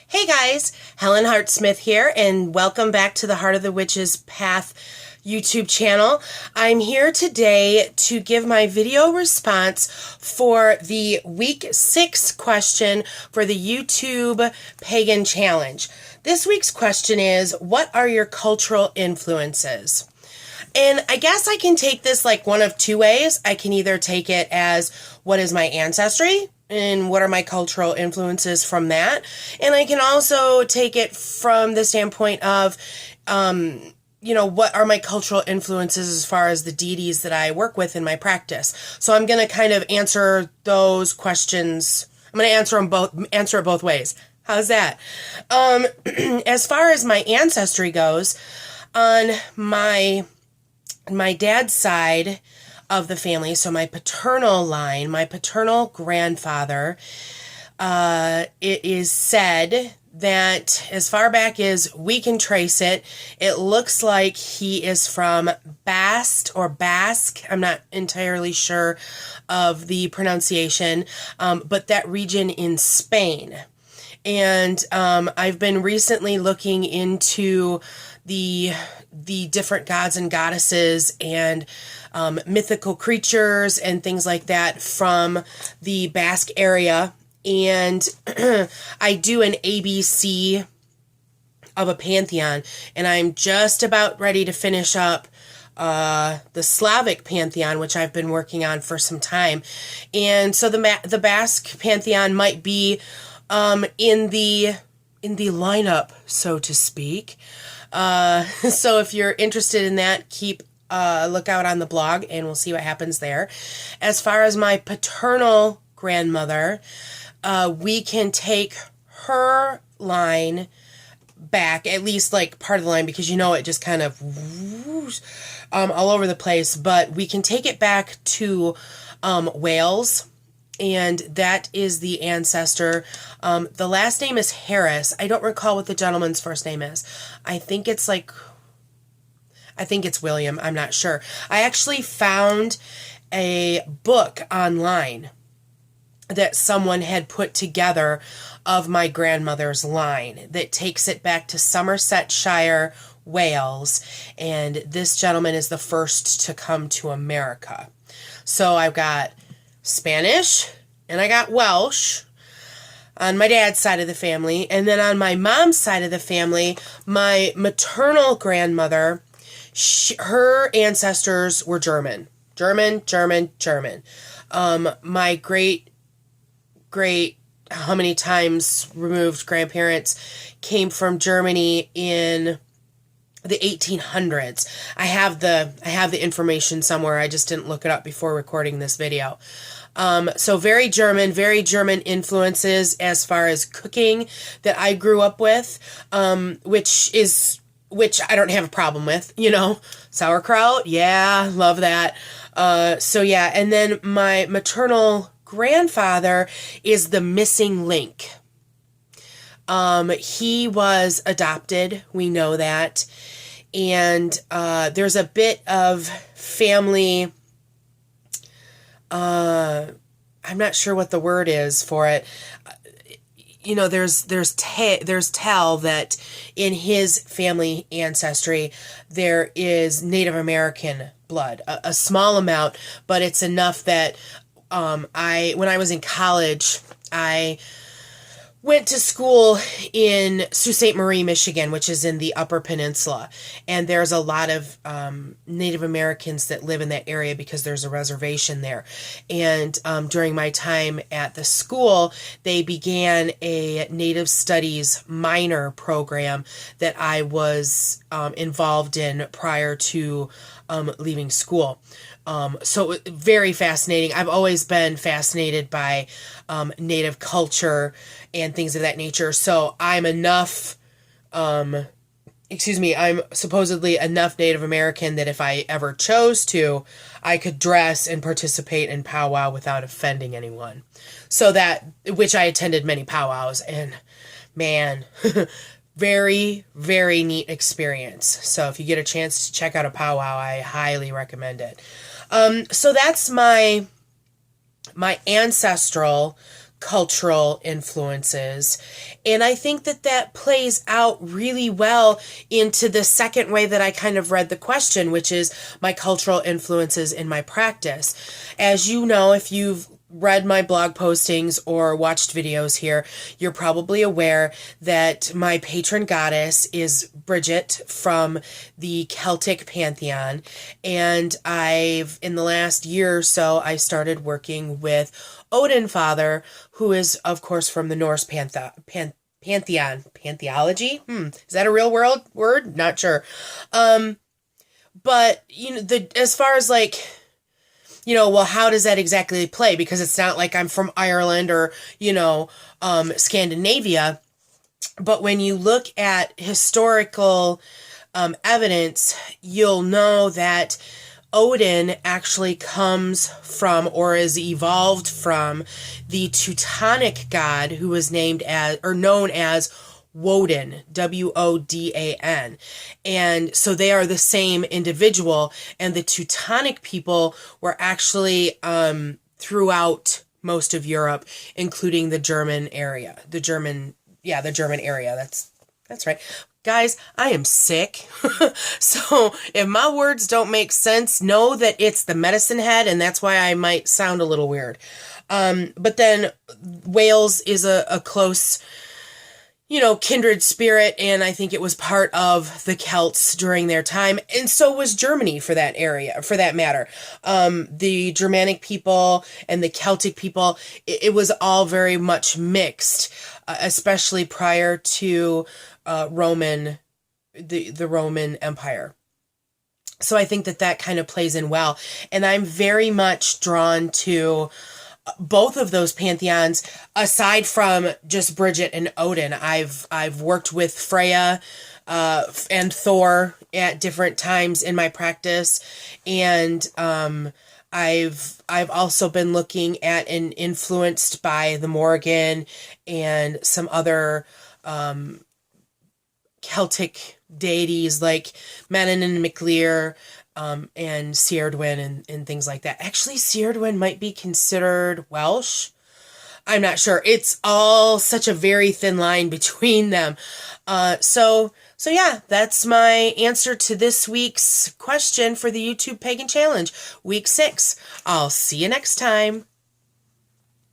Hey guys, Helen Hart Smith here, and welcome back to the Heart of the Witch's Path YouTube channel. I'm here today to give my video response for the week 6 question for the YouTube Pagan Challenge. This week's question is, what are your cultural influences? And I guess I can take this like one of two ways. I can either take it as, what is my ancestry? And what are my cultural influences from that? And I can also take it from the standpoint of, what are my cultural influences as far as the deities that I work with in my practice? So I'm going to kind of answer those questions. I'm going to answer it both ways. How's that? As far as my ancestry goes, on my dad's side of the family, so my paternal line, my paternal grandfather, it is said that as far back as we can trace it, it looks like he is from Bast or Basque. I'm not entirely sure of the pronunciation, but that region in Spain. And I've been recently looking into the different gods and goddesses and mythical creatures and things like that from the Basque area. And I do an ABC of a pantheon, and I'm just about ready to finish up the Slavic pantheon, which I've been working on for some time. And so the Basque pantheon might be in the lineup, so to speak. So if you're interested in that, keep look out on the blog, and we'll see what happens there. As far as my paternal grandmother, we can take her line back, at least like part of the line, because it just kind of whoosh, all over the place, but we can take it back to Wales. And that is the ancestor. The last name is Harris. I don't recall what the gentleman's first name is. I think it's William. I'm not sure. I actually found a book online that someone had put together of my grandmother's line that takes it back to Somersetshire, Wales. And this gentleman is the first to come to America. So I've got Spanish, and I got Welsh on my dad's side of the family. And then on my mom's side of the family, my maternal grandmother, her ancestors were German. My great, how many times removed grandparents came from Germany in the 1800s. I have the information somewhere. I just didn't look it up before recording this video. So very German influences as far as cooking that I grew up with, which I don't have a problem with, sauerkraut. Yeah, love that. So yeah, and then my maternal grandfather is the missing link. He was adopted, we know that, and there's a bit of family, I'm not sure what the word is for it. There's tell that in his family ancestry there is Native American blood, a small amount, but it's enough that when I was in college, I went to school in Sault Ste. Marie, Michigan, which is in the Upper Peninsula. And there's a lot of Native Americans that live in that area because there's a reservation there. And during my time at the school, they began a Native Studies minor program that I was involved in prior to leaving school. So very fascinating. I've always been fascinated by Native culture and things of that nature. So I'm supposedly enough Native American that if I ever chose to, I could dress and participate in powwow without offending anyone. So which I attended many powwows, and man, very, very neat experience. So if you get a chance to check out a powwow, I highly recommend it. So that's my ancestral cultural influences. And I think that that plays out really well into the second way that I kind of read the question, which is my cultural influences in my practice. As you know, if you've read my blog postings or watched videos here, you're probably aware that my patron goddess is Bridget from the Celtic pantheon. And in the last year or so, I started working with Odin Father, who is, of course, from the Norse pantheon. Pantheology? Is that a real word? Not sure. But, as far as well, how does that exactly play? Because it's not like I'm from Ireland or, Scandinavia. But when you look at historical evidence, you'll know that Odin actually comes from or is evolved from the Teutonic god who was known as Woden, Wodan. And so they are the same individual, and the Teutonic people were actually throughout most of Europe, including the German area. The German area. That's right. Guys, I am sick. So if my words don't make sense, know that it's the medicine head, and that's why I might sound a little weird. But then Wales is a close, kindred spirit, and I think it was part of the Celts during their time, and so was Germany for that matter. The Germanic people and the Celtic people, it was all very much mixed, especially prior to the Roman Empire. So I think that kind of plays in well, and I'm very much drawn to both of those pantheons. Aside from just Bridget and Odin, I've worked with Freya and Thor at different times in my practice, and I've also been looking at and influenced by the Morrigan and some other Celtic deities like Manon and Maclear, and Ceardwen and things like that. Actually, Ceardwen might be considered Welsh. I'm not sure. It's all such a very thin line between them. So yeah, that's my answer to this week's question for the YouTube Pagan Challenge, week 6. I'll see you next time.